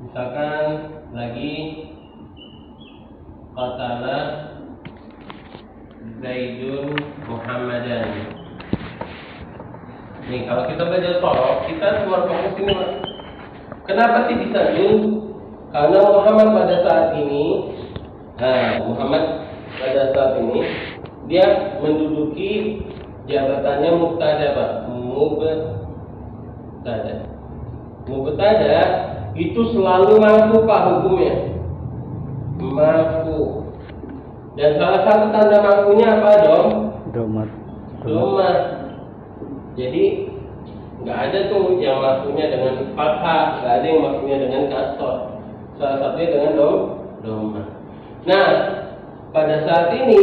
Misalkan lagi qatala Zaidun Muhammadan. Nih kalau kita belajar sorof, kita keluar fokus ini. Kenapa sih bisa Jun? Karena Muhammad pada saat ini, dia menduduki jabatannya mubtada, Pak. Mubtada itu selalu marfu, Pak, hukumnya. Marfu. Dan salah satu tanda marfunya apa dong? Domat. Jadi nggak ada tuh yang marfunya dengan fathah, nggak ada yang marfunya dengan kasroh. Salah satunya dengan domat. Nah, pada saat ini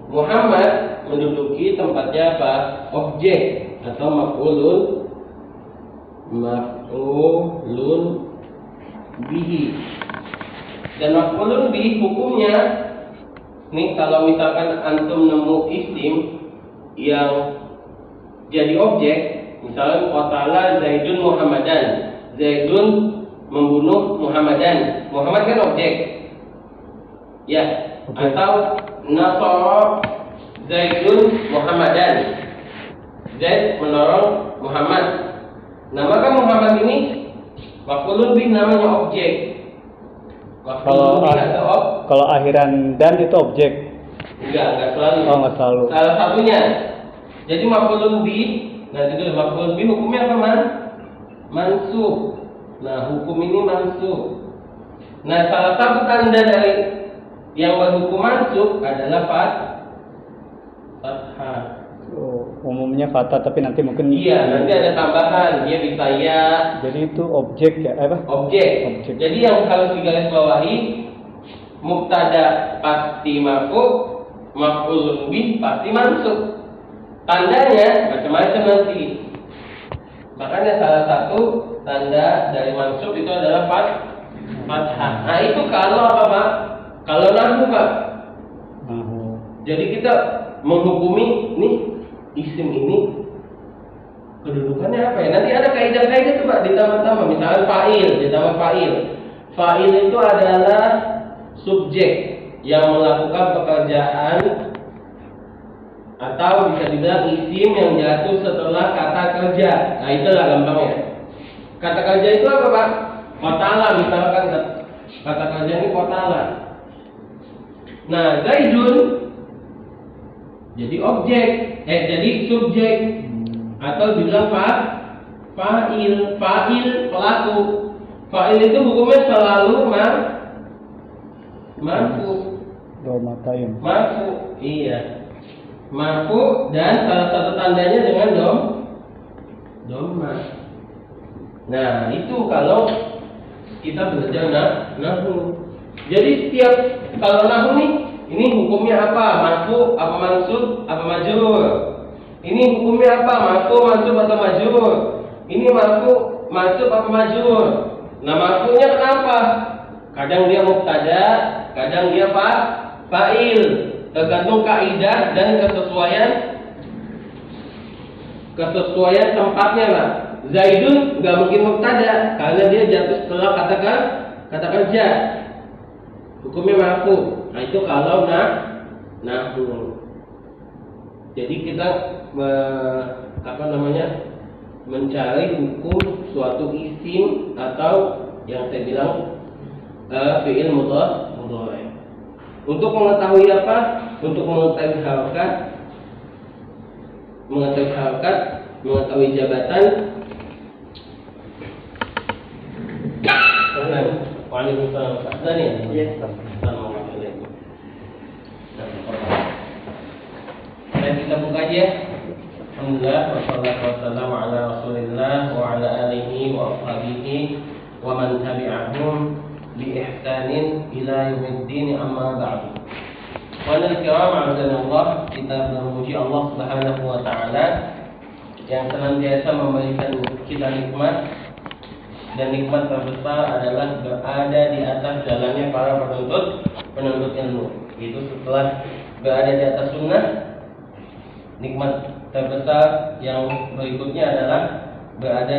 Muhammad menduduki tempatnya apa? Objek atau maf'ulun bihi. Dan maf'ulun bihi hukumnya nih, kalau misalkan antum nemu isim yang jadi objek, misalnya qatala Zaidun Muhammadan, Zaidun membunuh Muhammadan, Muhammad kan objek ya, atau nasara Zaidun Muhammadan, Zaid menolong Muhammad. Nah, maka Muhammad ini maf'ulun bih, namanya objek. Kalau akhiran dan itu objek? Enggak selalu. Oh, enggak selalu. Salah satunya. Jadi maf'ulun bih, nanti dulu maf'ulun bih hukumnya apa, mansub. Nah, hukum ini mansub. Nah, salah satu tanda dari yang berhukum mansub adalah fathah. Umumnya fathah, tapi nanti mungkin nanti ada tambahan, dia bisa ya. Jadi itu objek ya, apa? Objek. Jadi yang harus digarisbawahi, mubtada pasti marfu, maf'ulun bih pasti mansub. Tandanya macam-macam nanti. Makanya salah satu tanda dari mansub itu adalah fathah. Nah, itu kalau apa, Pak? Kalau nahwu, Pak. Jadi kita menghukumi nih isim ini kedudukannya apa ya? Nanti ada kaidah-kaidah tuh, Pak, ditambah-tambah. Misalnya ditambah fa'il. Fa'il itu adalah subjek yang melakukan pekerjaan, atau bisa dibilang isim yang jatuh setelah kata kerja. Nah, itulah gampangnya. Kata kerja itu apa, Pak? Qatala, misalkan kata kerja ini qatala. Nah, Zaidun jadi objek, jadi subjek, atau dibilang fa'il pelaku. Fa'il itu hukumnya selalu marfu. Marfu, iya. Marfu, dan salah satu tandanya dengan dhamma. Nah, itu kalau kita belajar nahwu. Jadi setiap kalau nahwu nih, ini hukumnya apa? Marfu, apa mansub, apa majrur? Ini hukumnya apa? Marfu, mansub atau majrur? Ini marfu, mansub apa majrur? Nah, marfunya kenapa? Kadang dia mubtada, kadang dia fa'il. Tergantung kaidah dan kesesuaian tempatnya, lah. Zaidun nggak mungkin mubtada karena dia jatuh setelah kata kerja. Hukumnya marfu. Nah, itu kalau nahwu. Jadi kita mencari hukum suatu isim atau yang saya bilang fi'il mudhari'. Untuk mengetahui apa? Untuk mengetahui harakat, mengetahui jabatan. Waalaikumsalam. Iya. Dan kita buka aja. Alhamdulillah, wassalatu wassalamu ala Rasulillah wa ala alihi wa ashabihi wa man tabi'ahum bi ihsanin ila yaumiddin, amma ba'du. Wal kiram, azanallah, kita memuji Allah Subhanahu wa taala yang senantiasa memberikan kita nikmat, dan nikmat terbesar adalah berada di atas jalannya para penuntut ilmu. Itu setelah berada di atas sunnah, nikmat terbesar yang berikutnya adalah berada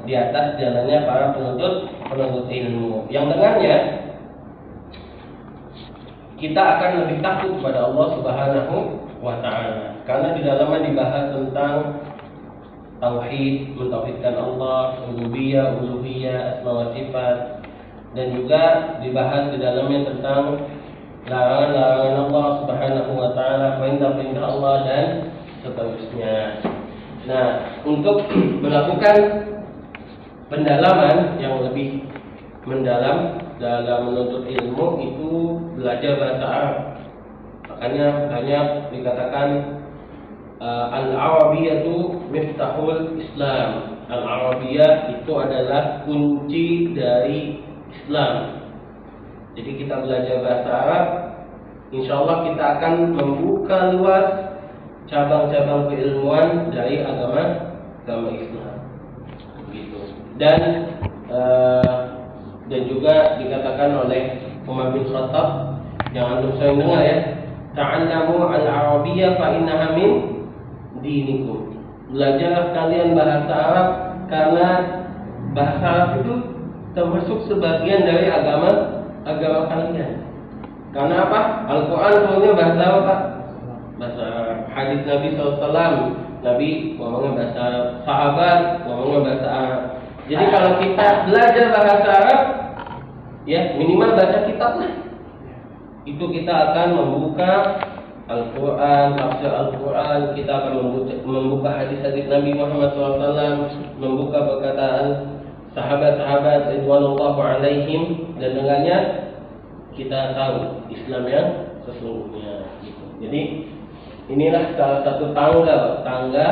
di atas jalannya para penuntut ilmu, yang dengannya kita akan lebih takut kepada Allah Subhanahu wa Ta'ala, karena di dalamnya dibahas tentang tauhid, mentauhidkan Allah, rububiyah, uluhiyah, asma wa sifat, dan juga dibahas di dalamnya tentang larangan-larangan Allah Subhanahu wa Ta'ala, perintah-perintah Allah, dan seterusnya. Nah, untuk melakukan pendalaman yang lebih mendalam dalam menuntut ilmu itu belajar bahasa Arab. Makanya banyak dikatakan Al-Arabiyatu Miftahul Islam. Al-Arabiyah itu adalah kunci dari Islam. Jadi kita belajar bahasa Arab, insya Allah kita akan membuka luas cabang-cabang keilmuan dari agama Islam. Begitu. Dan juga dikatakan oleh Umar bin Khattab yang antum sering dengar ya, ta'allamu al-arabiyyah fa innaha min dinikum. Belajarlah kalian bahasa Arab karena bahasa Arab itu termasuk sebagian dari agama kalian. Karena apa? Al-Quran turunnya bahasa apa, Pak? Bahasa Arab. Hadis Nabi SAW, Nabi ngomongnya bahasa Arab. Sahabat ngomongnya bahasa Arab. Jadi kalau kita belajar bahasa Arab, ya minimal baca kitab lah. Itu kita akan membuka Al-Quran, tafsir Al-Quran, kita akan membuka hadis-hadis Nabi Muhammad SAW, membuka perkataan sahabat-sahabat ridwanullahu alaihim, dan dengannya kita tahu Islam yang sesungguhnya. Gitu. Jadi inilah salah satu tangga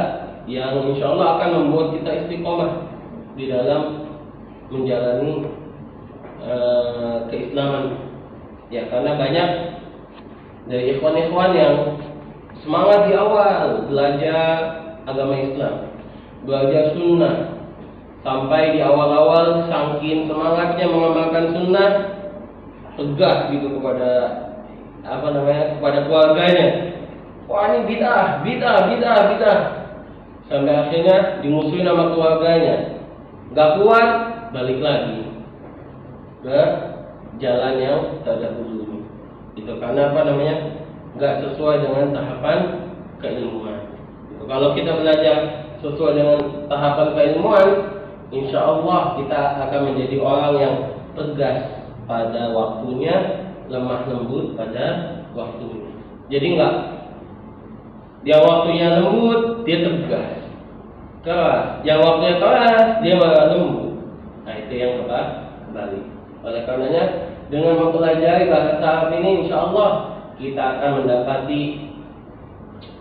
yang insya Allah akan membuat kita istiqomah di dalam menjalani keislaman. Ya, karena banyak dari ikhwan-ikhwan yang semangat di awal belajar agama Islam, belajar sunnah, sampai di awal-awal saking semangatnya mengamalkan sunnah, tegas gitu kepada kepada keluarganya. Wah, ini bid'ah. Sampai akhirnya dimusuhin sama keluarganya. Gak kuat, balik lagi ke jalan yang terdahulu. Itu karena gak sesuai dengan tahapan keilmuan. Gitu. Kalau kita belajar sesuai dengan tahapan keilmuan, insya Allah kita akan menjadi orang yang tegas pada waktunya, lemah lembut pada waktunya. Jadi enggak dia waktunya lembut, dia tegas, keras. Yang waktunya keras, dia malah lembut. Nah, itu yang kembali. Oleh karenanya, dengan mempelajari bahasa Arab ini, insya Allah kita akan mendapati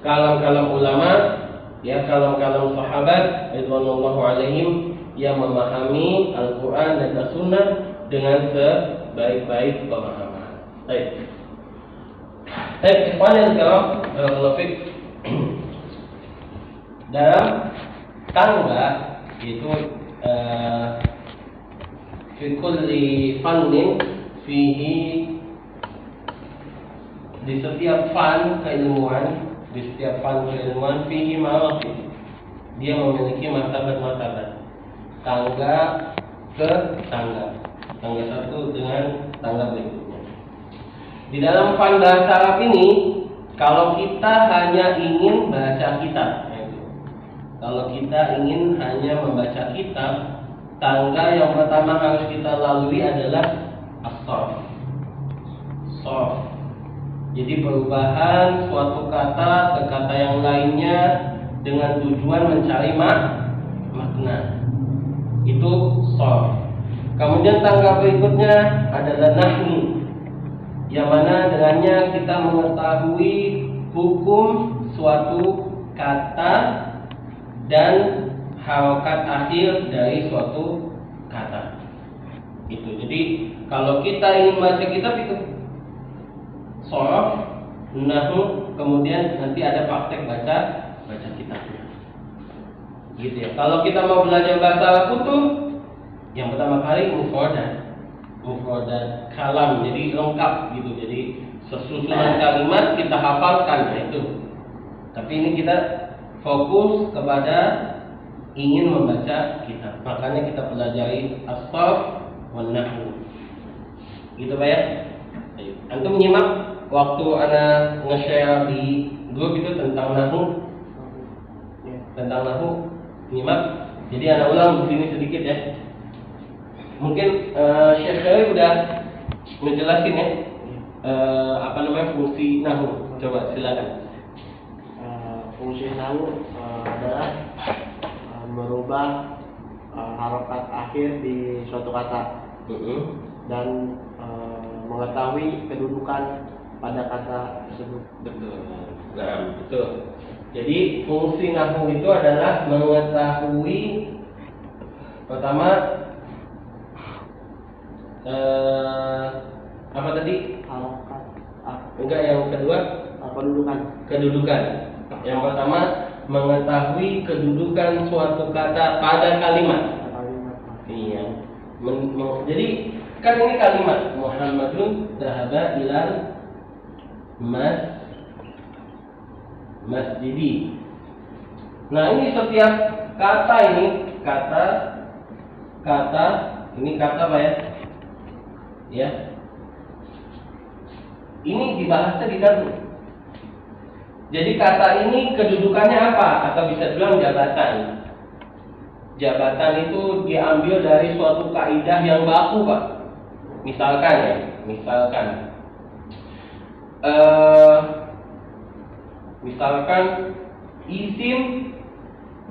kalam-kalam ulama, ya, kalam-kalam sahabat ridwanullahu alaihim yang memahami Al-Quran dan As-Sunnah dengan sebaik-baik pemahaman. Baik, ikhwan yang sekarang dalam tangga itu fi kulli fannin fihi, di setiap fan keilmuan, fihi maratib, dia memiliki martabat-martabat, tangga ke tangga satu dengan tangga berikutnya. Di dalam fan bahasa Arab ini, kalau kita hanya ingin baca kitab, kalau kita ingin hanya membaca kitab, tangga yang pertama harus kita lalui adalah as-sarf. Jadi perubahan suatu kata ke kata yang lainnya dengan tujuan mencari makna. Itu sarf. Kemudian tangga berikutnya adalah nahwu, yang mana dengannya kita mengetahui hukum suatu kata dan harokat akhir dari suatu kata. Itu. Jadi kalau kita ingin baca kitab itu sarf, nahwu, kemudian nanti ada praktek baca kitabnya. Gitu ya. Kalau kita mau belajar bahasa Arab utuh, yang pertama kali mufradat kalam, jadi lengkap gitu. Jadi sesusunan kalimat kita hafalkan, itu. Tapi ini kita fokus kepada ingin membaca kitab. Makanya kita pelajari as-sarf wan nahwu. Gitu Pak ya? Ayo. Antum menyimak waktu ana nge-share di grup itu tentang nahwu. Tentang nahwu, menyimak. Jadi ana ulang begini sedikit ya. Mungkin Syekh Khalil udah ngejelasin ya. Fungsi nahwu. Coba silakan. Fungsi nahwu adalah merubah harokat akhir di suatu kata dan mengetahui kedudukan pada kata tersebut. Betul. Nah, betul. Jadi fungsi nahwu itu adalah mengetahui pertama apa tadi? Harokat Enggak, yang kedua kedudukan. Yang pertama mengetahui kedudukan suatu kata pada kalimat. Iya. Jadi kan ini kalimat Muhammadun dhahaba ilal masjidi. Nah, ini setiap kata ini kata Pak ya. Ya. Ini dibahasnya di dalam. Jadi kata ini kedudukannya apa? Atau bisa bilang jabatan. Jabatan itu diambil dari suatu kaidah yang baku, Pak. Misalkan isim,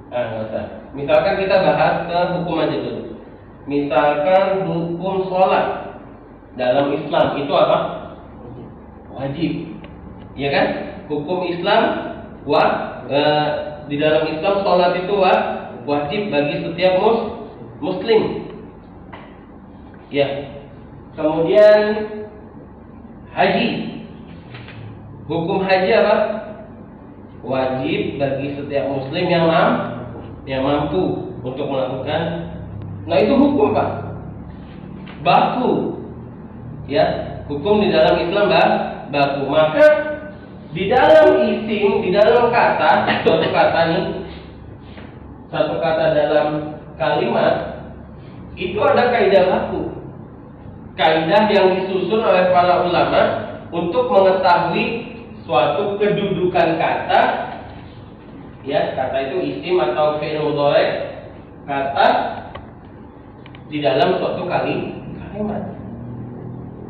nggak usah. Misalkan kita bahas ke hukum aja dulu. Misalkan hukum sholat dalam Islam itu apa? Wajib, ya kan? Hukum Islam di dalam Islam sholat itu wajib bagi setiap muslim. Ya. Kemudian haji. Hukum haji apa? Wajib bagi setiap muslim yang mampu untuk melakukan. Nah, itu hukum, Pak. Baku. Ya, hukum di dalam Islam baku. Maka di dalam isim, di dalam kata, satu kata dalam kalimat itu ada kaidah baku. Kaidah yang disusun oleh para ulama untuk mengetahui suatu kedudukan kata. Ya, kata itu isim atau fi'il mudhari, kata di dalam suatu kalimat.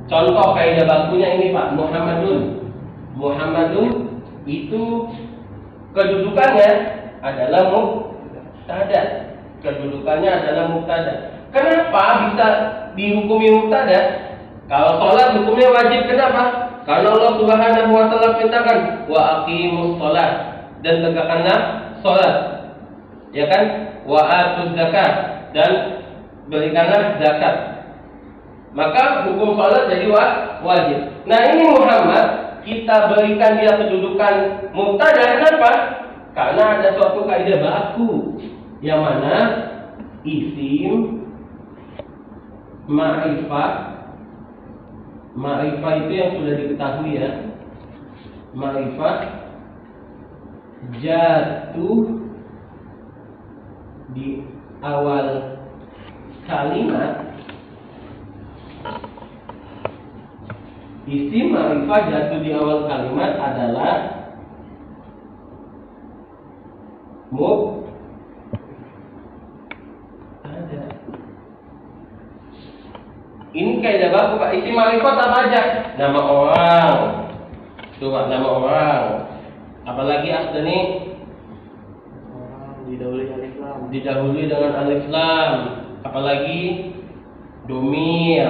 Contoh kaidah bakunya ini, Pak. Muhammadun itu kedudukannya adalah mubtada. Kenapa bisa dihukumi mubtada? Kalau sholat hukumnya wajib, kenapa? Karena Allah Subhanahu wa taala perintahkan wa aqimus sholat, dan tegakkanlah sholat. Ya kan? Wa atuz zakat, dan berikanlah zakat. Maka hukum sholat jadi wajib. Nah, ini Muhammad, kita berikan dia kedudukan mubtada. Kenapa? Karena ada suatu kaidah baku yang mana isim, ma'rifah itu yang sudah diketahui ya. Ma'rifah jatuh di awal kalimat. Isim ma'rifah jatuh di awal kalimat adalah mubtada. Ini kaidah baku, Pak. Isim ma'rifah apa aja? Nama orang. Coba nama orang. Apalagi asli didahului dengan alif lam. Apalagi domir,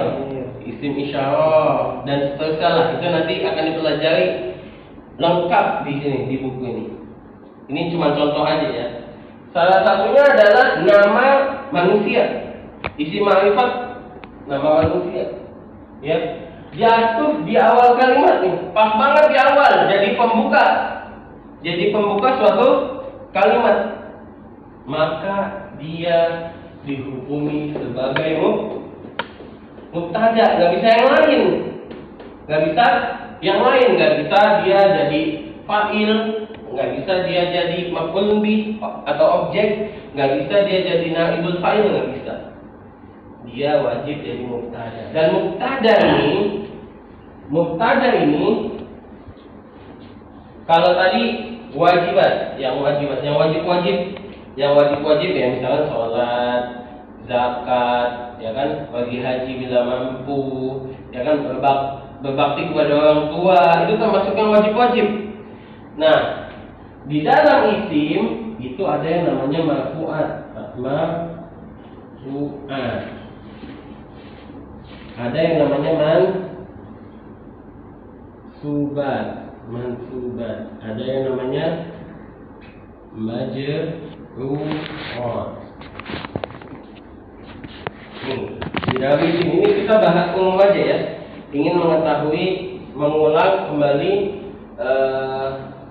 isim isyarah, dan seterusnya lah. Itu nanti akan dipelajari lengkap di sini, di buku ini. Ini cuma contoh aja ya. Salah satunya adalah nama manusia. Isim ma'rifat nama manusia. Ya. Jatuh di awal kalimat nih. Pas banget di awal, jadi pembuka. Jadi pembuka suatu kalimat. Maka dia dihukumi sebagai mubtada, nggak bisa yang lain, nggak bisa dia jadi fa'il, nggak bisa dia jadi maf'ul bih atau objek, nggak bisa dia jadi naibul fa'il, nggak bisa. Dia wajib jadi mubtada. Dan mubtada ini kalau tadi wajibat, yang wajib ya, misalkan sholat, zakat, ya kan, bagi haji bila mampu, ya kan, berbakti kepada orang tua, itu termasuk yang wajib-wajib. Nah, di dalam isim itu ada yang namanya marfu'at. Ada yang namanya mansubat. Ada yang namanya majrurun. Di dalam isim ini kita bahas umum aja ya. Ingin mengulang kembali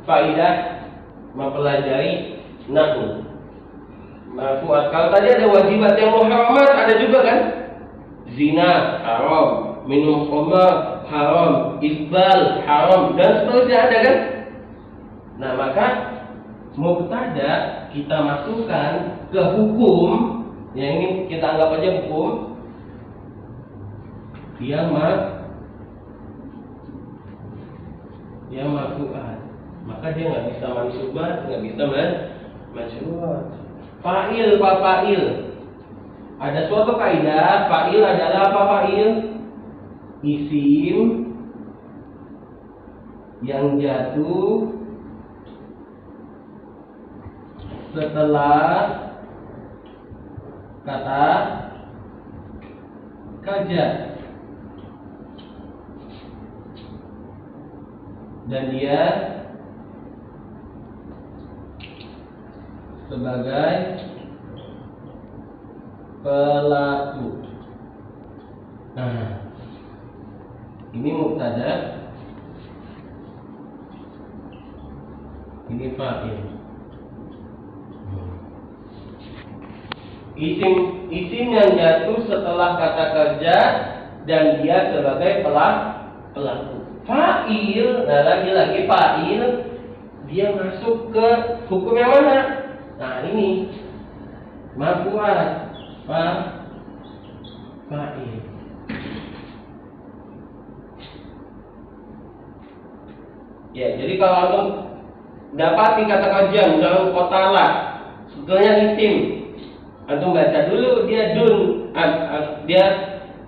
faidah mempelajari nahwu. Marfu'at. Kalau tadi ada wajibat, yang muharramat ada juga kan? Zina haram, minum khamar haram, isbal haram, dan seterusnya ada kan? Nah, maka mubtada kita masukkan ke hukum, yang ini kita anggap aja hukum, dia marfu'at. Maka dia nggak bisa mansubat, nggak bisa majrur. Fa'il, fa'il. Ada suatu kaidah, fa'il adalah apa fa'il? Isim yang jatuh setelah kata kerja, dan dia sebagai pelaku. Nah, ini mubtada, ini fa'il. Isim yang jatuh setelah kata kerja dan dia sebagai pelaku. Fa'il, nah lagi-lagi fa'il, dia masuk ke hukum yang mana? Nah, ini marfu'at, fa'il. Ya, jadi kalau antum dapati kata kerja dalam qatala, sebetulnya isim, antum baca dulu dia dun, dia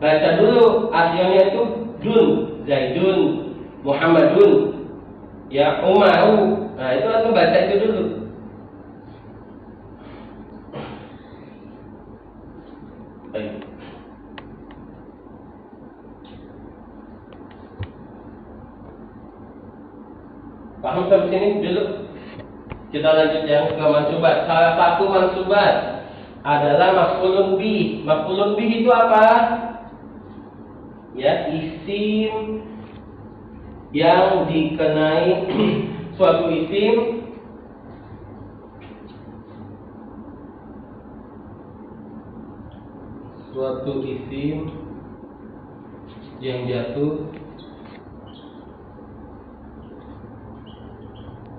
baca dulu asalnya itu dun, Zaidun, Muhammadun, ya Umaru. Nah, itu antum baca itu dulu. Baik. Paham sampai sini dulu? Kita lanjut yang ke mansubat. Salah satu mansubat adalah maf'ulun bih. Maf'ulun bih itu apa? Ya, isim yang dikenai suatu isim yang jatuh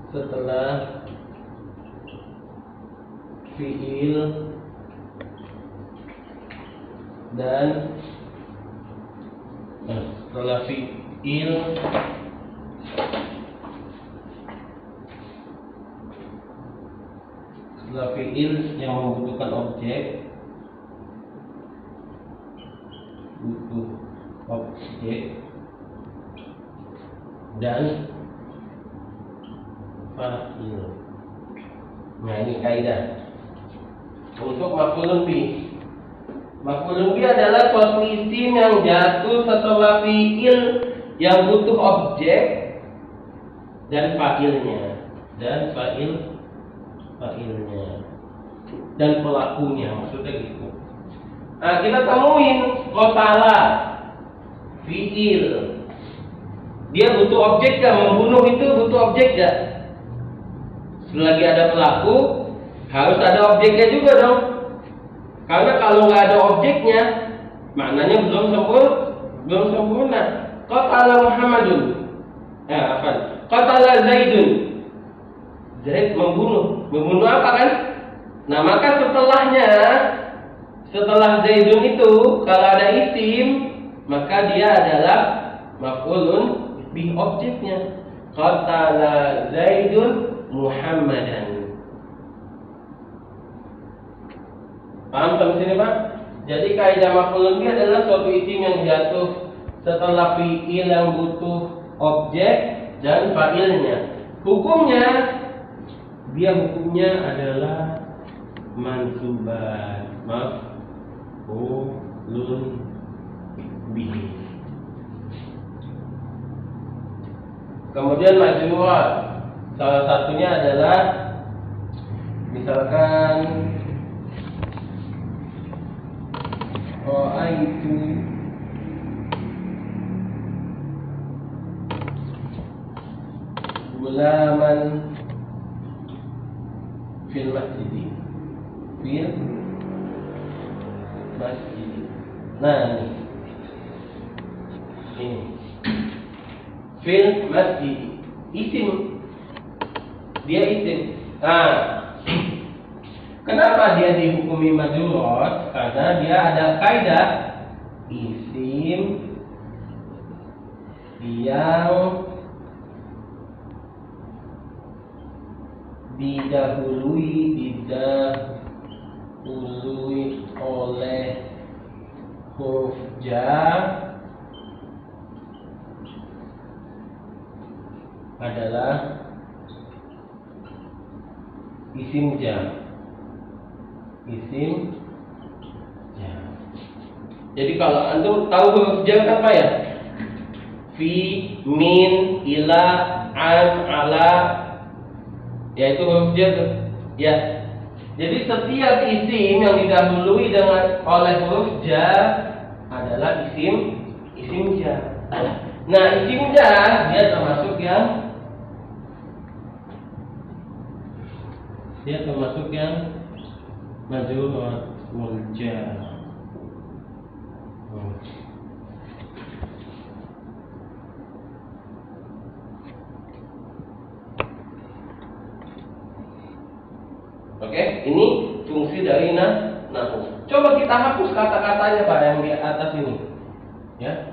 setelah fiil dan setelah fiil yang membutuhkan objek, dan fa'il. Nah, ini kaidah untuk maf'ulun bih. Maf'ulun bih adalah suatu isim yang jatuh setelah fiil yang butuh objek dan fa'ilnya, dan fa'ilnya dan pelakunya, maksudnya gitu. Nah, kita temuin qatala, fiil, dia butuh objek gak? Membunuh itu butuh objek gak? Selagi ada pelaku, harus ada objeknya juga dong. Karena kalau nggak ada objeknya, maknanya belum sempurna. Qatala Muhammadun, qatala Zaidun. Zaid membunuh. Membunuh apa kan? Nah, maka setelah Zaidun itu kalau ada isim, maka dia adalah maf'ulun bih objeknya. Qatala Zaidun Muhammadan. Paham sampai sini, Pak? Jadi kaidah maf'ulun bih adalah suatu isim yang jatuh setelah fi'il yang butuh objek dan fa'ilnya. Hukumnya adalah mansuban, maf'ulun bih. Kemudian majrur, salah satunya adalah misalkan ra'aitu gulaman fil masjid. Nah, ini fil masjid, isim, dia isim. Nah, kenapa dia dihukumi majrur? Karena dia ada kaidah isim yang didahului oleh huruf jar adalah isim jar. Jadi kalau antum tahu huruf jar apa ya? Fi, min, ila, an, ala, yaitu huruf jar tuh. Ya. Jadi setiap isim yang didahului oleh huruf jar adalah isim jar. Nah, isim jar dia termasuk yang majrurul jar. Oke, ini fungsi dari nahu. Coba kita hapus kata-katanya Pak yang di atas ini. Ya.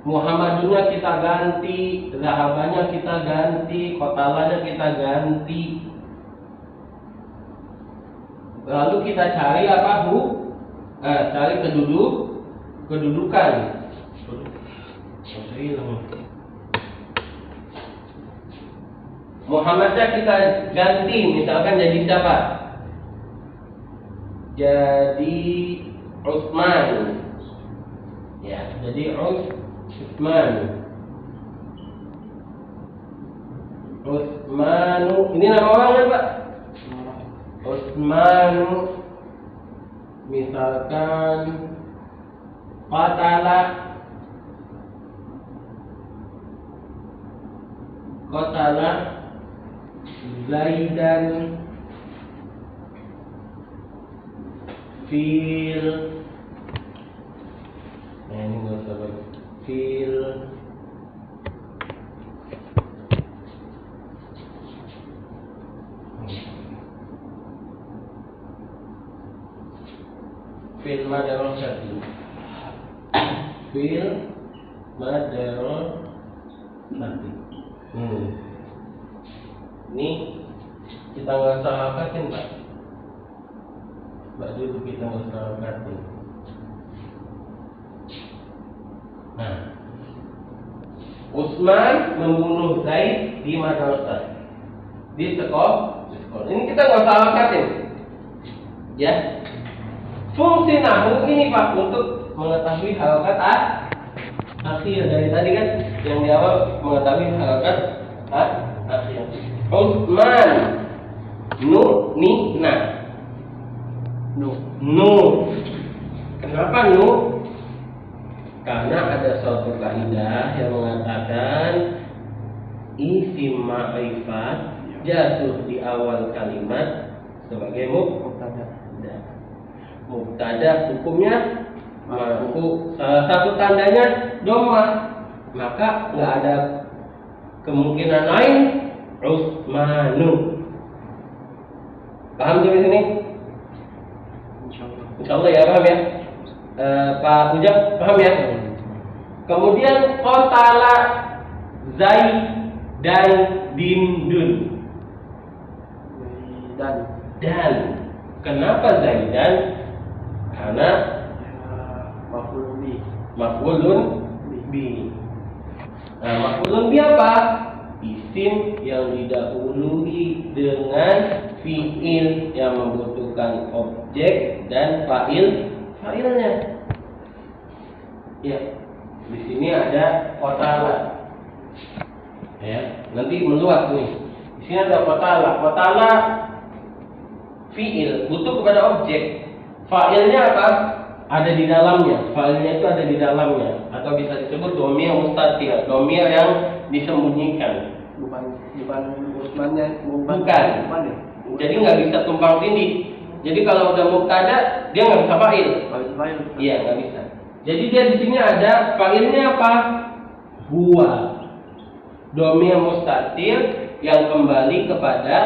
Muhammadunnya kita ganti, zahabanya kita ganti, kotalanya kita ganti. Lalu kita cari apa cari kedudukan. Muhammadnya kita ganti, misalkan jadi siapa? Jadi Utsman. Ya, jadi Utsman. Utsmanu, ini nama orang kan, Pak? Utsmanu, misalkan qatala Zaidan fil, nah ini nggak usah lagi, fil madarul syar'i, fil madarul syar'i. Ini kita nggak usah hafalin, Pak. Dulu kita nggak usah hafalin. Nah, Utsman membunuh Zaid di madrasah, di sekolah. Ini kita nggak usah hafalin, ya. Fungsi nahu ini Pak untuk mengetahui harokat akhir dari tadi kan yang di awal mengetahui harokat akhir. Utsman na. Kenapa nu? Karena ada suatu kaidah yang mengatakan isim ma'rifat jatuh di awal kalimat sebagai mubtada, hukumnya marfu. Salah satu tandanya dhammah, maka nggak ada kemungkinan lain Utsmanun. Paham sampai sini? Insyaallah. Insyaallah ya, paham ya? Pak Ujang, paham ya? Kemudian qatala Zaidan bindun. Dan kenapa Zaidan? Karena maf'ulun bi. Nah, maf'ulun bi apa? Isim yang didahului dengan fiil yang membutuhkan objek dan failnya. Ya, di sini ada qatala. Ya, nanti meluas nih. Di sini ada qatala. Qatala fiil butuh kepada objek. Failnya apa? Ada di dalamnya. Failnya itu ada di dalamnya, atau bisa disebut dhamir mustatir, dhamir yang disembunyikan. Bukan Utsmannya, Bukan. ya? Jadi nggak bisa tumpang tindih. Jadi kalau udah mubtada dia nggak bisa fa'il. Fa'il. Iya, nggak bisa. Jadi dia di sini ada fa'ilnya apa? Huwa. Dhamir mustatir yang kembali kepada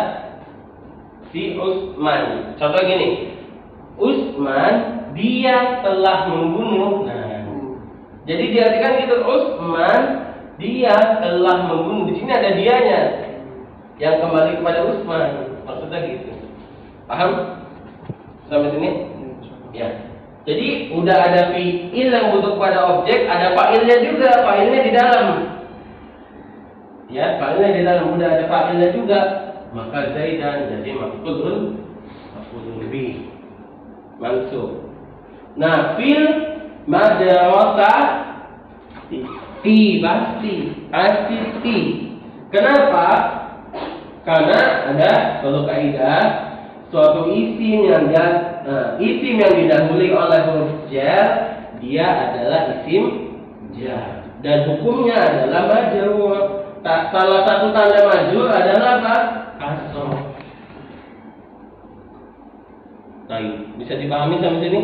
si Utsman. Contoh gini. Utsman dia telah membunuh. Nah, jadi diartikan gitu, Utsman dia telah membunuh. Di sini ada dianya yang kembali kepada Utsman. Maksudnya gitu. Paham? Sampai sini? Ya. Jadi udah ada fiil yang butuh kepada objek, ada fa'ilnya juga, fa'ilnya di dalam. Ya, fa'ilnya di dalam, udah ada fa'ilnya juga. Maka Zaidan jadi maf'ulun bi. Mansub. Nah, fil madrasah pasti ti. Kenapa? Karena ada suatu kaidah, suatu isim yang didahului oleh huruf jar, dia adalah isim jar dan hukumnya adalah majrur. Salah satu tanda majrur adalah apa? Kasroh. Baik, bisa dipahami sampai sini?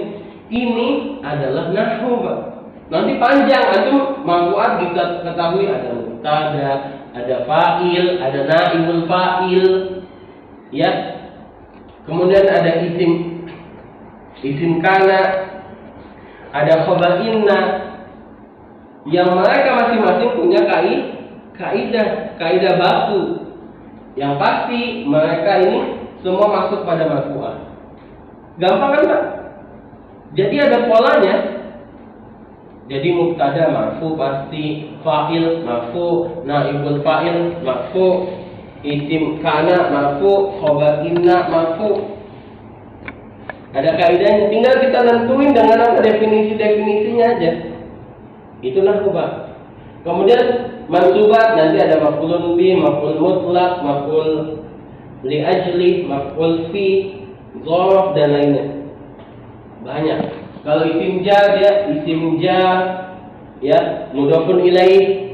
Ini adalah nahwu, Pak. Nanti panjang, antum maf'ul bisa ketahui ada mubtada, ada fa'il, ada naibul fa'il, ya. Kemudian ada isim kana, ada khabar inna, yang mereka masing-masing punya kaidah baku. Yang pasti mereka ini semua masuk pada marfu'ah. Gampang kan, Pak? Jadi ada polanya. Jadi mubtada marfu pasti, fa'il marfu, naibul fa'il marfu, isim kana marfu, khabar inna marfu. Ada kaidahnya, tinggal kita nentuin dengan definisi-definisinya aja. Itulah Pak. Kemudian mansubat nanti ada maf'ulun bi, maf'ul mutlaq, maf'ul li ajli, maf'ul fi, dzaraf dan lainnya. Banyak. Kalau isim jar dia isim jar, ya, mudhofun ilaih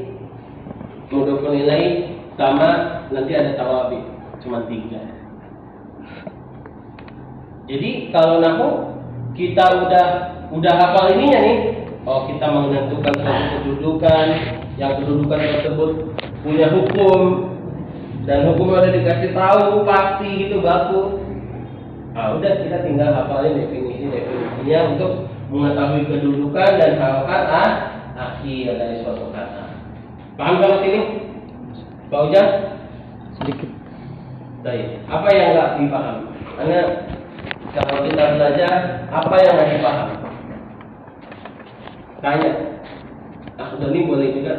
sama nanti ada tawabi, cuma 3. Jadi kalau nahwu kita udah hafal ininya nih, oh kita menentukan suatu kedudukan, yang kedudukan tersebut punya hukum dan hukumnya udah dikasih tahu pasti gitu baku. Nah, udah kita tinggal hafalin definisinya untuk mengetahui kedudukan dan harokat akhir dari suatu kata. Paham kalau sini? Pak Ujang? Sedikit. Baik. Apa yang nggak dipaham? Karena kalau kita belajar, apa yang nggak dipaham? Tanya. Udah nih boleh juga.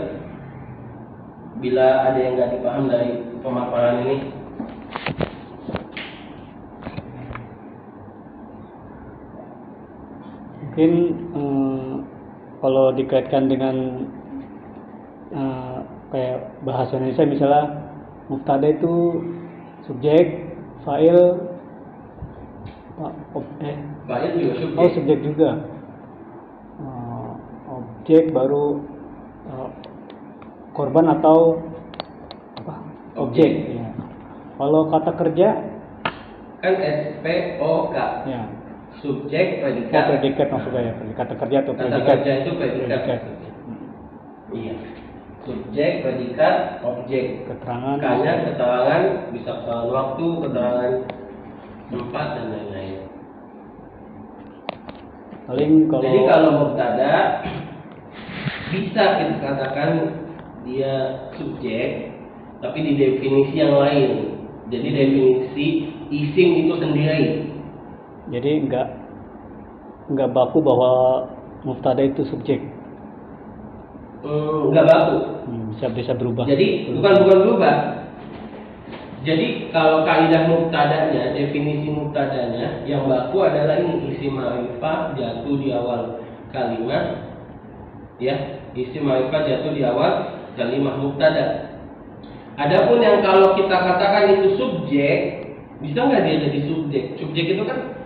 Bila ada yang nggak dipaham dari pemaparan ini. Mungkin kalau dikaitkan dengan kayak bahasa Indonesia misalnya mubtada itu subjek, fa'il, Fa'il juga subjek. Oh subjek juga. Objek baru korban atau apa? Objek. Ya. Kalau kata kerja Kan SPOK. ya. Subjek, predikat. Predikat maksudnya ya, kata kerja atau Kata predikat. kerja itu predikat. Iya. Subjek subjek, predikat, objek. Keterangan. Kanya keterangan, bisa keterangan waktu, keterangan tempat dan lain-lain. Paling kalau Jadi kalau mubtada bisa kita katakan dia subjek, tapi di definisi yang lain. Jadi definisi isim itu sendiri. jadi nggak baku bahwa mubtada itu subjek. Nggak baku. Bisa berubah. Jadi bukan berubah. Jadi kalau kaidah mubtadanya, definisi mubtadanya yang baku adalah ini isim ma'rifah jatuh di awal kalimat, ya, isim ma'rifah jatuh di awal kalimat mubtada. Adapun yang kalau kita katakan itu subjek, bisa nggak dia jadi subjek? Subjek itu kan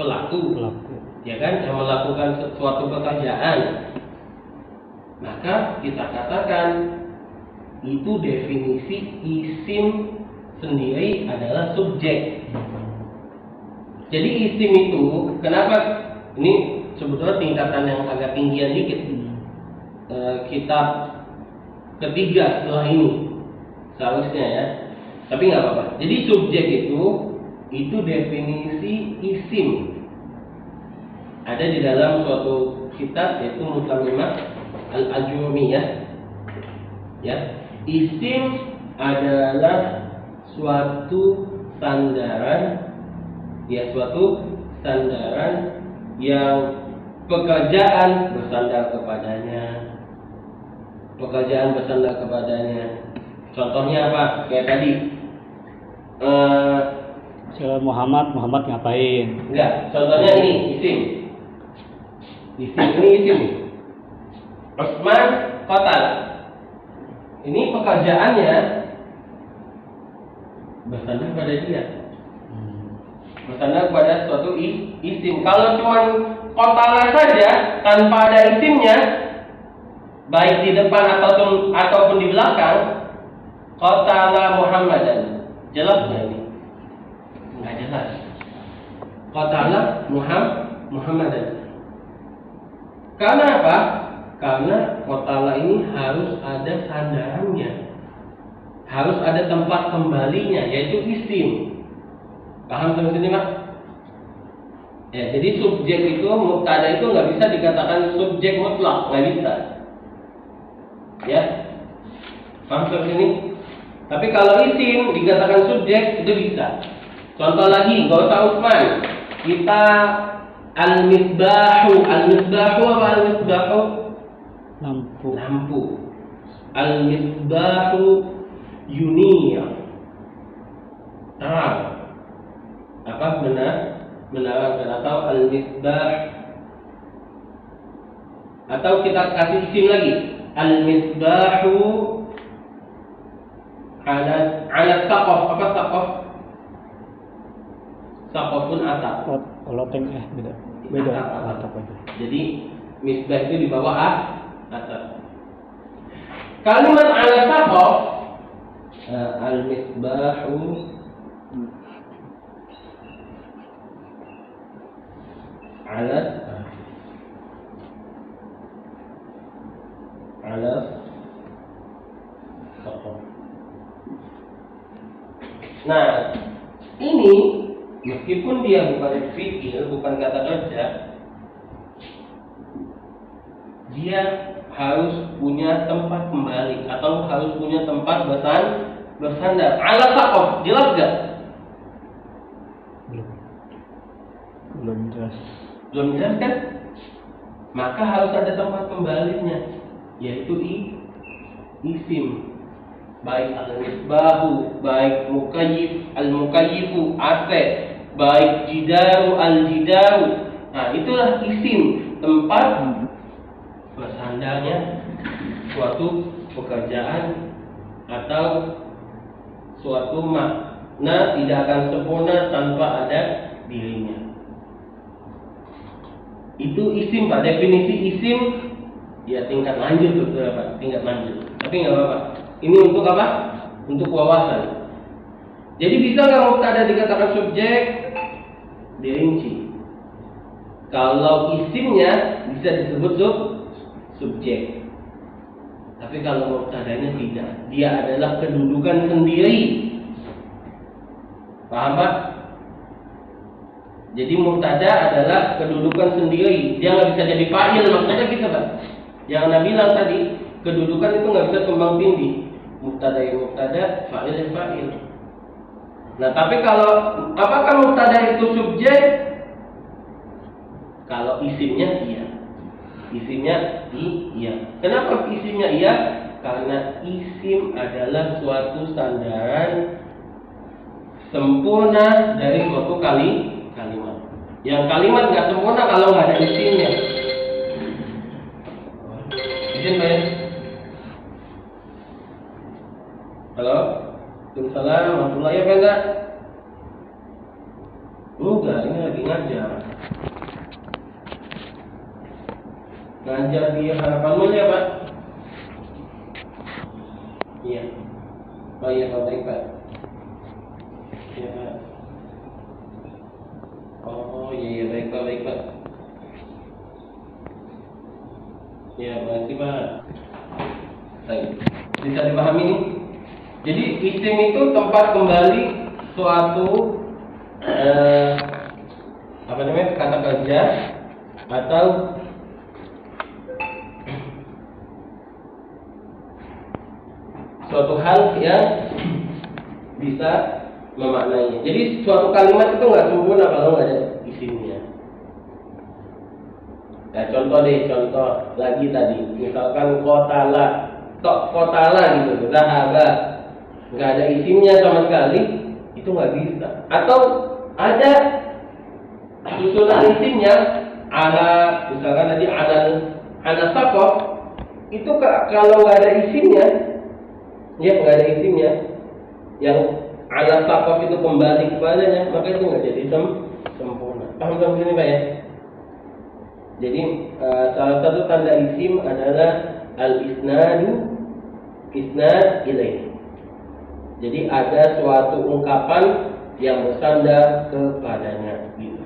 pelaku, ya kan, yang melakukan suatu pekerjaan. Maka kita katakan itu definisi isim sendiri adalah subjek. Jadi isim itu kenapa ini sebetulnya tingkatan yang agak tinggian dikit. Kitab ketiga setelah ini seharusnya ya. Tapi nggak apa-apa. Jadi subjek itu definisi isim. Ada di dalam suatu kitab yaitu Mutlammimah Al-Ajurumiyah. Ya. Isim adalah suatu sandaran, ya, suatu sandaran yang pekerjaan bersandar kepadanya. Pekerjaan bersandar kepadanya. Contohnya apa? Kayak tadi. Muhammad ngapain? Enggak. Contohnya ini isim. Ini isim. Utsman qatal. Ini pekerjaannya bersandar pada dia. Bersandar pada suatu isim. Kalau cuma qatala saja tanpa ada isimnya, baik di depan ataupun di belakang, qatala Muhammadan. Jelas nggak ini? Nggak jelas. Qatala Muhammadan. Karena apa? Karena qatala ini harus ada sandarannya, harus ada tempat kembalinya, yaitu isim. Paham sampai sini, Pak? Ya, jadi subjek itu, mubtada itu nggak bisa dikatakan subjek mutlak, nggak bisa. Ya, paham sampai sini? Tapi kalau isim dikatakan subjek itu bisa. Contoh lagi, nggak usah Utsman, kita al-misbahu apa al-misbahu? Lampu. Al-misbahu yunir, terang. Apa menerangkan, atau al-misbah, atau kita kasih isim lagi, al-misbahu ala saqaf. Apa saqaf? Saqafun atap. Loteng beda. Atap aja. Jadi misbah itu di bawah atap. Kalimat ala saqaf, al-misbahu ala saqaf. Nah, ini meskipun dia bukan fi'il, bukan kata kerja, dia harus punya tempat kembali atau harus punya tempat bersandar. Ala saqaf, jelas gak? Belum jelas. Belum jelas kan? Maka harus ada tempat kembalinya, yaitu isim. Baik al-misbahu, baik mukayyif, al-mukayyifu, AC, baik jidaru, al-jidaru. Nah, itulah isim, tempat bersandarnya suatu pekerjaan atau suatu makna tidak akan sempurna tanpa ada dirinya. Itu isim, Pak. Definisi isim ya tingkat lanjut, betul Pak, tingkat lanjut. Tapi nggak apa-apa. Ini untuk apa? Untuk wawasan. Jadi bisa nggak mubtada dikatakan subjek? Dirinci. Kalau isimnya bisa disebut subjek. Tapi kalau mubtada'nya tidak, dia adalah kedudukan sendiri. Paham Pak? Jadi mubtada adalah kedudukan sendiri, dia nggak bisa jadi fa'il, maksudnya gitu Pak. Yang Anda bilang tadi, kedudukan itu nggak bisa tumbang tindih. Mubtada ya mubtada, fa'il ya fa'il. Nah tapi kalau apakah mubtada itu subjek? Kalau isimnya iya. Isimnya iya. Kenapa isimnya iya? Karena isim adalah suatu sandaran sempurna dari suatu kalimat. Yang kalimat nggak sempurna kalau nggak ada isimnya. Izin Pak ya? Halo? Waalaikumsalam warahmatullahi wabarakatuh. Enggak, ini lagi ngajar. Ngajar di Harapan Mulia Pak. Iya. Oh iya Pak, baik Pak. Iya Pak. Oh iya baik Pak, baik Pak. Ya makasih Pak. Baik. Bisa dipahami nih? Jadi isim itu tempat kembali suatu kata kerja atau suatu hal yang bisa memaknainya. Jadi suatu kalimat itu nggak sempurna kalau nggak ada isimnya. Nah, contoh lagi tadi, misalkan kotala gitu, zahaba, nggak ada isimnya sama sekali, itu nggak bisa. Atau ada susunan isimnya, ala, misalkan tadi ala sakof, itu kalau nggak ada isimnya, ya nggak ada isimnya, yang ala sakof itu kembali kepadanya, maka itu nggak jadi sempurna. Paham sampai sini Pak ya? Jadi salah satu tanda isim adalah al-isnad ilaih. Jadi ada suatu ungkapan yang bersandar kepadanya. Gitu.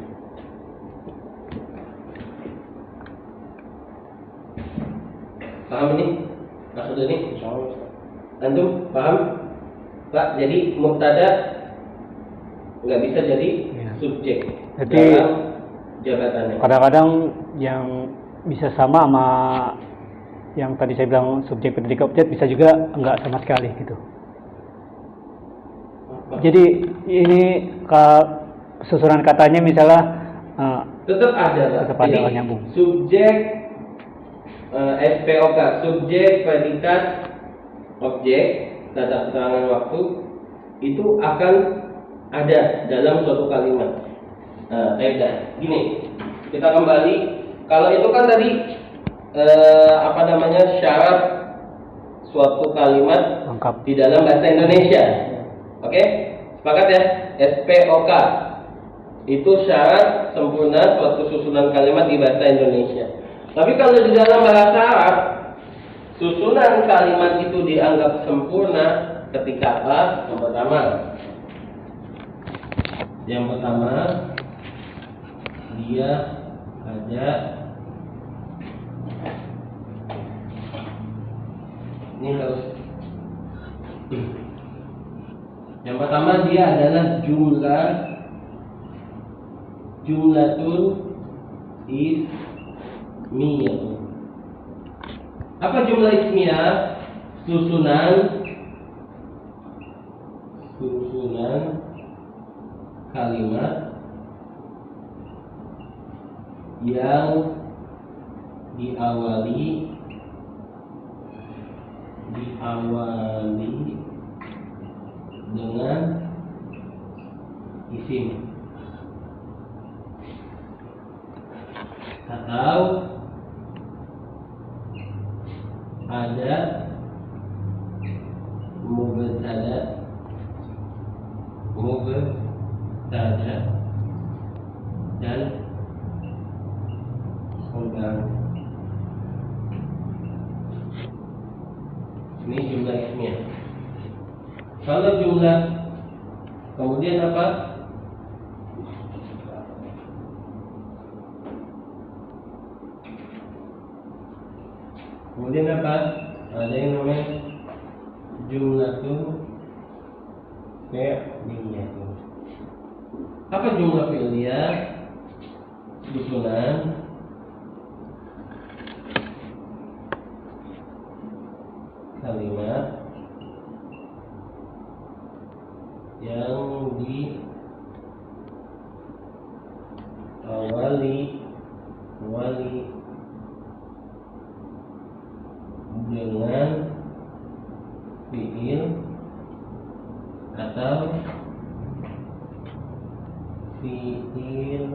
Paham ini? Maksud ini? Antum paham? Pak, jadi mubtada nggak bisa jadi subjek dalam jabatannya. Kadang-kadang yang bisa sama yang tadi saya bilang subjek predikat objek, bisa juga enggak sama sekali gitu. Jadi ini susunan katanya misalnya tetap ada. Tetap ada nyambung. Subjek SPOK, subjek predikat objek, tata keterangan waktu itu akan ada dalam suatu kalimat. Gini, kita kembali. Kalau itu kan tadi syarat suatu kalimat lengkap di dalam bahasa Indonesia. Oke? Sepakat ya? SPOK itu syarat sempurna suatu susunan kalimat di bahasa Indonesia. Tapi kalau di dalam bahasa Arab, susunan kalimat itu dianggap sempurna ketika apa? Yang pertama dia ada ini harus yang pertama dia adalah jumlatul ismiyah. Apa jumlah ismiyah? Susunan kalimat yang diawali dengan isim atau ada mubtada dan khabar. Ini jumlah ismiyah. Kalau jumlah kemudian apa? Kemudian apa? ada yang namanya jumlatun fi'liyatun. Apa jumlah fi'liyah? Susunan kalimat yang diawali dengan fi'il atau fi'il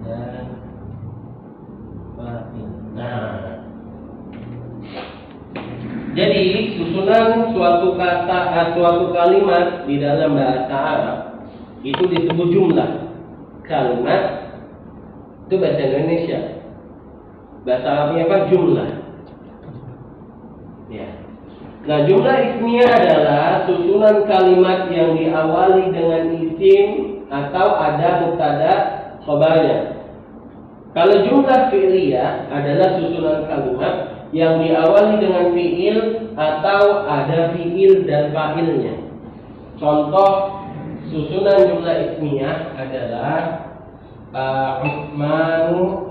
dan fa'il. Nah, jadi susunan suatu kata, suatu kalimat di dalam bahasa Arab itu disebut jumlah. Kalimat itu bahasa Indonesia. Bahasa Arabnya apa? Jumlah. Ya. Nah, jumlah ismiyah adalah susunan kalimat yang diawali dengan isim atau ada mubtada khobarnya. Kalau jumlah fi'liyah adalah susunan kalimat yang diawali dengan fi'il atau ada fi'il dan fa'ilnya. Contoh susunan jumlah ismiyah adalah Utsmanu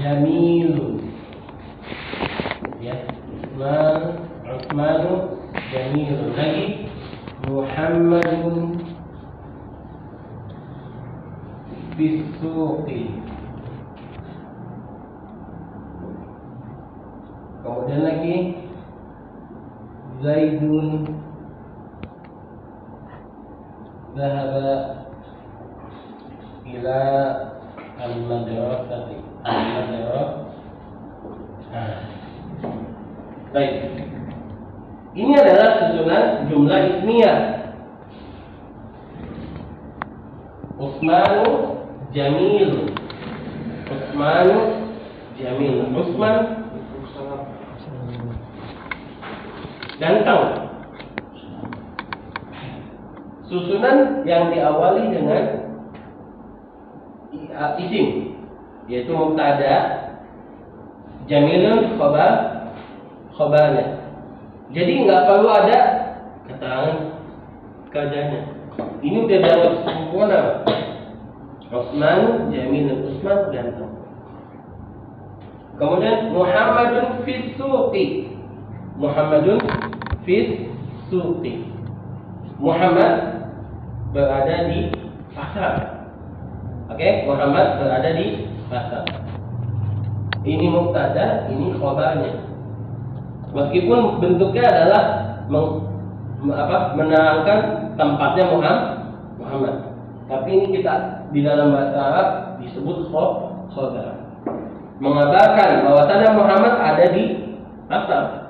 Jamilun. Ya, Utsmanu Jamilun. Lagi Muhammadun Bisuqi. Kemudian lagi Zaidun Zahaba ila al-madrasati. Baik. Ini adalah susunan jumlah ismiyah. Utsmanu Jamil. Utsmanu Jamil. Utsman ganteng. Susunan yang diawali dengan isim, yaitu mubtada, jamilun khobarnya. Jadi nggak perlu ada keterangan keadaannya. Ini udah dianggap sempurna. Utsman jamilun, Utsman ganteng. Kemudian Muhammadun fis suqi. Muhammadun fis suqi. Muhammad berada di pasar. Oke, Muhammad berada di pasar. Ini mubtada, ini khobarnya. Meskipun bentuknya adalah menerangkan tempatnya Muhammad. Tapi ini kita di dalam bahasa Arab disebut khobar. Mengabarkan bahwasanya Muhammad ada di pasar.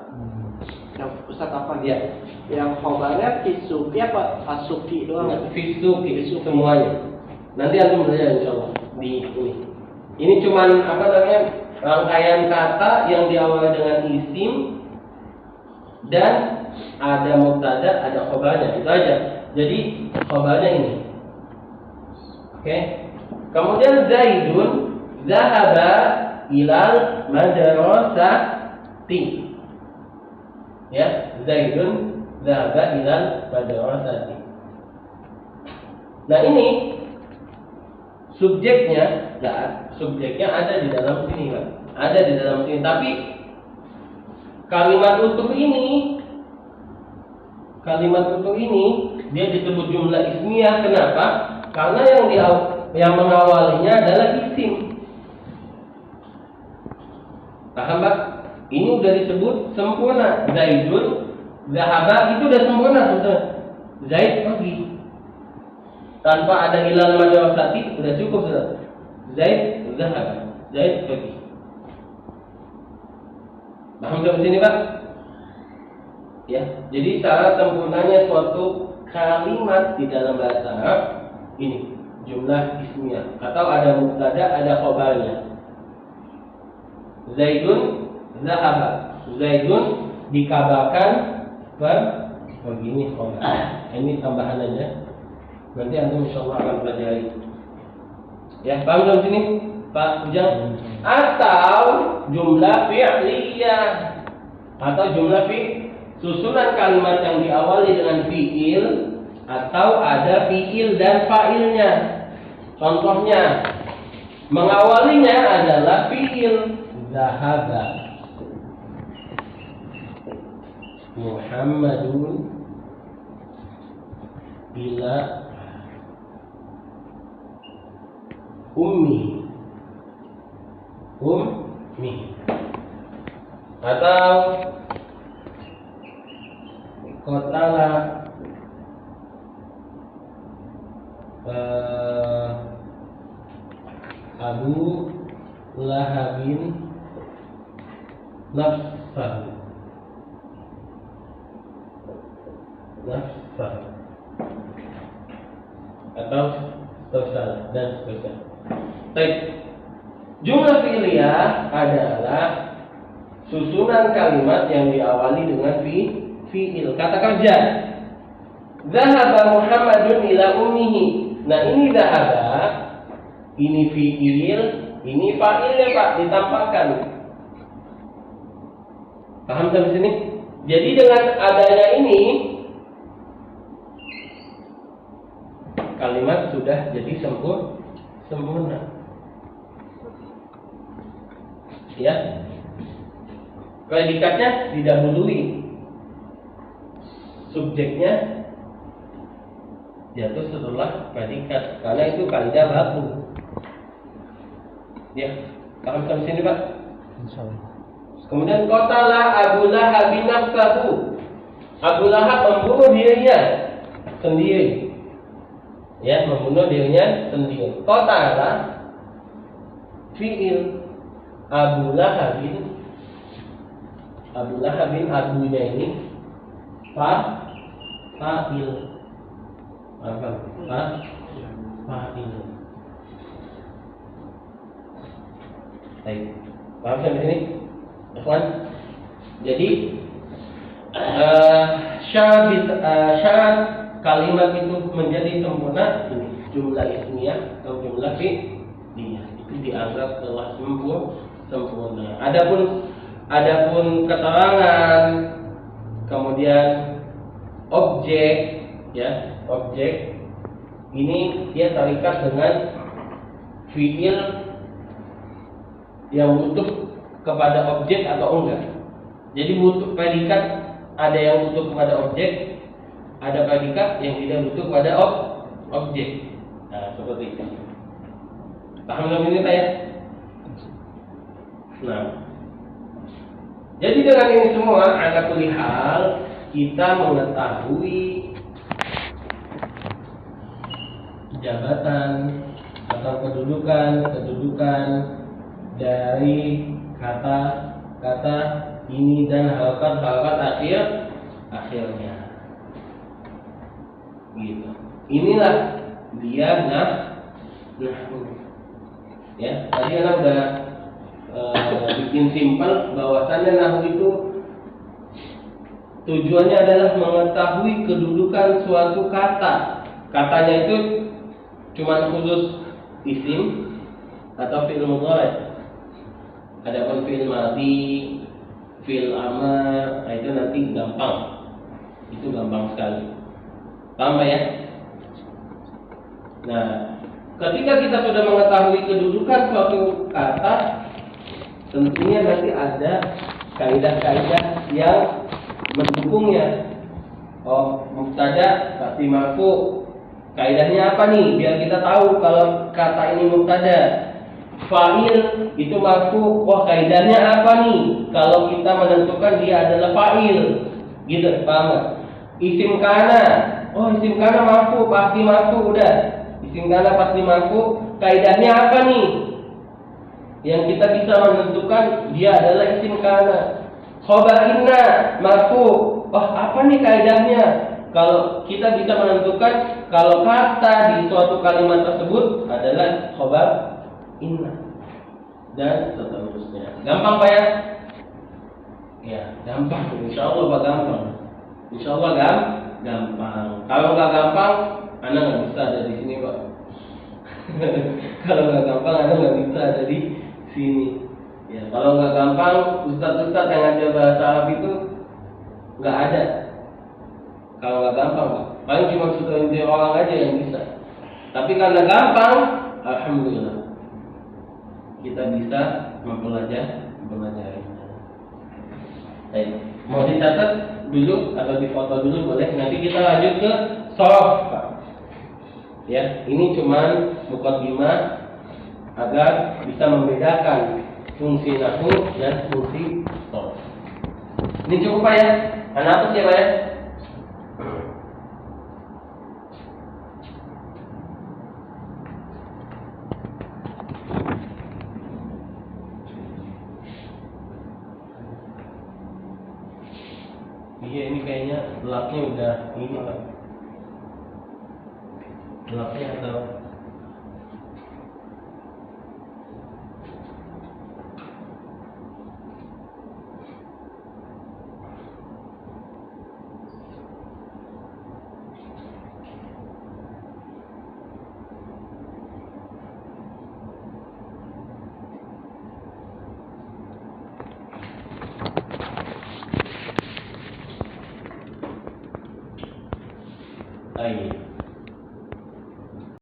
Yang Ustaz apa Ya. Yang khobarnya fisuki apa asuki doang? Fisuki semuanya. Nanti antum belajar insyaallah di ini. Ini cuman rangkaian kata yang diawali dengan isim dan ada mubtada, ada khobarnya. Itu aja. Jadi khobarnya ini. Oke. Kemudian Zaidun zahaba ilal madrasati. Ya, Zaidun zahaba ilal madrasati. Nah, ini subjeknya ada di dalam sini, Pak. Ada di dalam sini, tapi kalimat utuh ini dia disebut jumlah ismiyah. Kenapa? Karena yang mengawalinya adalah isim. Paham, Pak? Ini udah disebut sempurna. Zaidun zahaba itu udah sempurna sudah. Zaid pergi. Tanpa ada ilal madrasati udah cukup sudah. Zaid zahaba. Zaid pergi. Paham sampai sini, Pak? Ya. Jadi syarat sempurnanya suatu kalimat di dalam bahasa Arab ini jumlah ismiyah atau ada mubtada, ada khobarnya. Zaidun zahaba. Zaidun dikabarkan Paham? Begini khobar. Ini tambahan aja. Nanti antum insyaallah akan pelajari. Ya, paham belum sini? Pak Ujang? Atau jumlah fi'liyah atau jumlah susunan kalimat yang diawali dengan fi'il atau ada fi'il dan fa'ilnya. Contohnya, mengawalinya adalah fi'il zahaba Muhammadun ila ummi atau qatala Abu Lahabin nafsahu atau salah dan seterusnya. Baik. Jumlah fi'liyah adalah susunan kalimat yang diawali dengan fi'il, kata kerja. Zahaba Muhammadun ila ummihi. Nah, ini zahaba, ini fi'il, ini fa'ilnya Pak, ditampakkan. Paham sampai sini? Jadi dengan adanya ini kalimat sudah jadi sempurna. Ya. Predikatnya didahului. Subjeknya jatuh setelah predikat karena itu kaidah baku. Ya. Paham sampai sini, Pak? Insyaallah. Kemudian qatala Abu Lahab bin nafsahu. Abu Lahab membunuh dirinya sendiri. Ya, membunuh dirinya sendiri. Qatala fi'il Abu Lahabin abunya ini fa'il. Apa? Fa'il. Baik. Paham sampai sini? Ikhwan. Jadi syarat kalimat itu menjadi sempurna ini jumlah ismiyah atau jumlah fi'liyah itu dianggap telah sempurna. Adapun keterangan, kemudian objek, ya objek ini dia terikat dengan fi'il yang butuh kepada objek atau enggak. Jadi butuh predikat, ada yang butuh kepada objek, ada predikat yang tidak butuh kepada objek. Nah, seperti itu. Paham belum ini Pak ya? Nah, jadi dengan ini semua, ala kulli hal kita mengetahui jabatan atau kedudukan dari kata-kata ini dan harakat akhirnya. Gitu. Inilah dia nahwu. Ya, tadi anak udah bikin simpel bahwasannya nahwu itu tujuannya adalah mengetahui kedudukan suatu kata. Katanya itu cuma khusus isim atau fi'il mudhari'. Adapun fi'il madhi, fi'il amar, itu nanti gampang. Itu gampang sekali. Paham ya? Nah, ketika kita sudah mengetahui kedudukan suatu kata, tentunya nanti ada kaidah-kaidah yang mendukungnya. Oh, mubtada pasti marfu. Kaidahnya apa nih? Biar kita tahu kalau kata ini mubtada. Fa'il itu marfu. Wah, kaidahnya apa nih? Kalau kita menentukan dia adalah fa'il. Gitu, paham nggak? Isim kana. Oh, isim kana marfu, pasti marfu udah. Isim kana pasti marfu. Kaidahnya apa nih? Yang kita bisa menentukan dia adalah isim kana. Khobar inna marfu. Oh, apa nih kaidahnya? Kalau kita bisa menentukan kalau kata di suatu kalimat tersebut adalah khobar inna dan seterusnya. Gampang Pak ya? Ya, gampang. Insya Allah Pak gampang. Insya Allah gampang. Kalau nggak gampang, Anda nggak bisa ada di sini Pak. Kalau nggak gampang, Anda nggak bisa ada di sini. Ya, kalau nggak gampang, ustadz-ustadz yang ngajar bahasa Arab itu nggak ada. Kalau nggak gampang, paling cuma segelintir orang aja yang bisa. Tapi karena gampang, alhamdulillah kita bisa mempelajari. Baik, mau dicatat dulu atau difoto dulu boleh. Nanti kita lanjut ke shorof, Pak. Ya, ini cuman mukaddimah agar bisa membedakan fungsi nahu dan fungsi shorof. Ini cukup Pak ya? Karena apa sih Pak ya? Iya, ini kayaknya gelapnya udah ini Pak. Gelapnya atau Baik.